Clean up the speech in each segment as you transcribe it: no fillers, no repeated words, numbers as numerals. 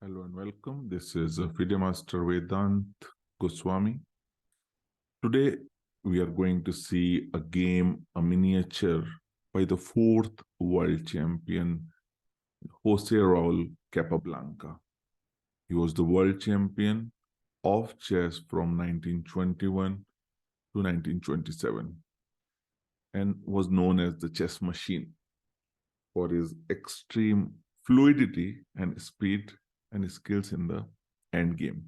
Hello and welcome. This is FIDE Master Vedant Goswami. Today, we are going to see a game, a miniature by the fourth world champion, Jose Raul Capablanca. He was the world champion of chess from 1921 to 1927 and was known as the chess machine for his extreme fluidity and speed and skills in the end game.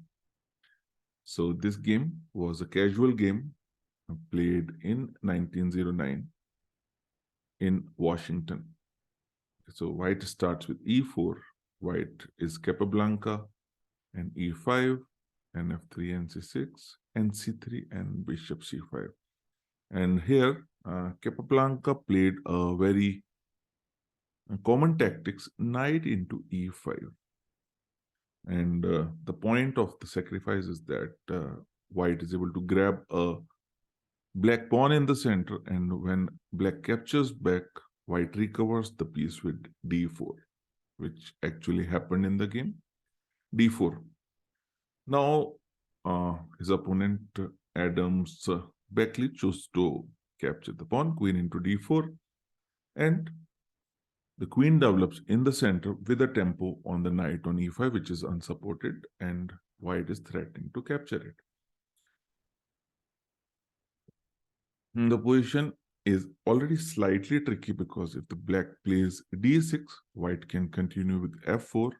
So this game was a casual game played in 1909 in Washington. So white starts with e4, white is Capablanca, and e5, Nf3 Nc6, Nc3, and bishop c5. And here, Capablanca played a very common tactics, knight into e5. And the point of the sacrifice is that white is able to grab a black pawn in the center, and when black captures back, white recovers the piece with d4, which actually happened in the game. d4. Now, his opponent Adams Beckley chose to capture the pawn, queen into d4, and the queen develops in the center with a tempo on the knight on e5, which is unsupported, and white is threatening to capture it. The position is already slightly tricky because if the black plays d6, white can continue with f4,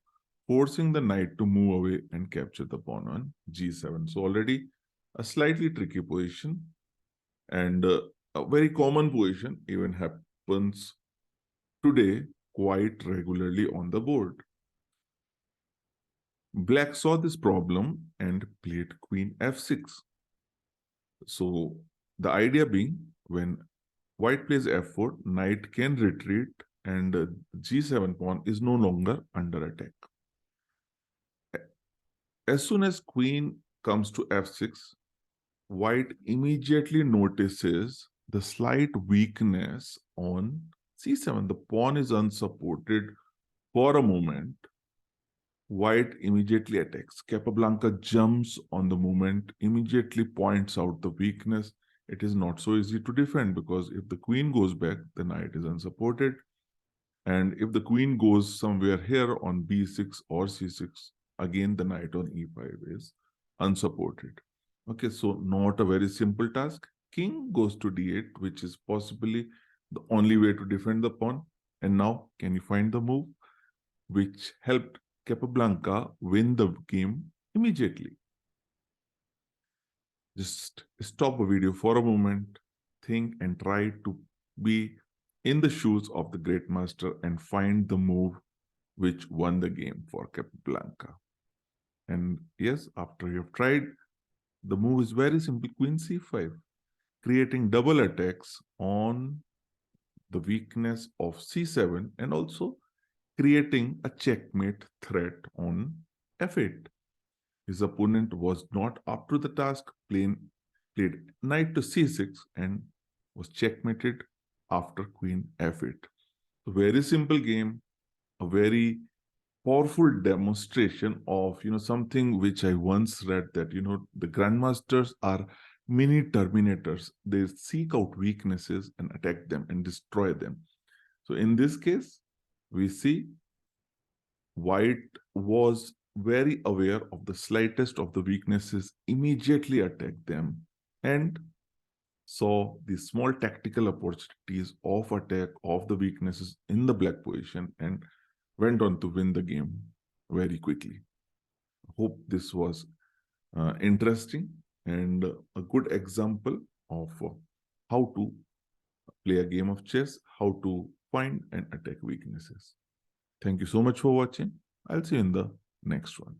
forcing the knight to move away and capture the pawn on g7. So already a slightly tricky position, and a very common position even happens today quite regularly on the board. Black saw this problem and played queen f6. So the idea being, when white plays f4, knight can retreat and g7 pawn is no longer under attack. As soon as queen comes to f6, white immediately notices the slight weakness on c7. The pawn is unsupported for a moment. White immediately attacks. Capablanca jumps on the movement, immediately points out the weakness. It is not so easy to defend because if the queen goes back, the knight is unsupported. And if the queen goes somewhere here on b6 or c6, again the knight on e5 is unsupported. Okay, so not a very simple task. King goes to d8, which is possibly the only way to defend the pawn. And now, can you find the move which helped Capablanca win the game immediately? Just stop the video for a moment, think and try to be in the shoes of the great master and find the move which won the game for Capablanca. And yes, after you have tried, the move is very simple: queen c5, creating double attacks on the weakness of c7 and also creating a checkmate threat on f8. His opponent was not up to the task, played knight to c6 and was checkmated after queen f8. A very simple game, a very powerful demonstration of something which I once read, that the grandmasters are mini terminators. They seek out weaknesses and attack them and destroy them. So in this case, we see white was very aware of the slightest of the weaknesses, immediately attacked them, and saw the small tactical opportunities of attack of the weaknesses in the black position and went on to win the game very quickly. Hope this was interesting and a good example of how to play a game of chess, how to find and attack weaknesses. Thank you so much for watching. I'll see you in the next one.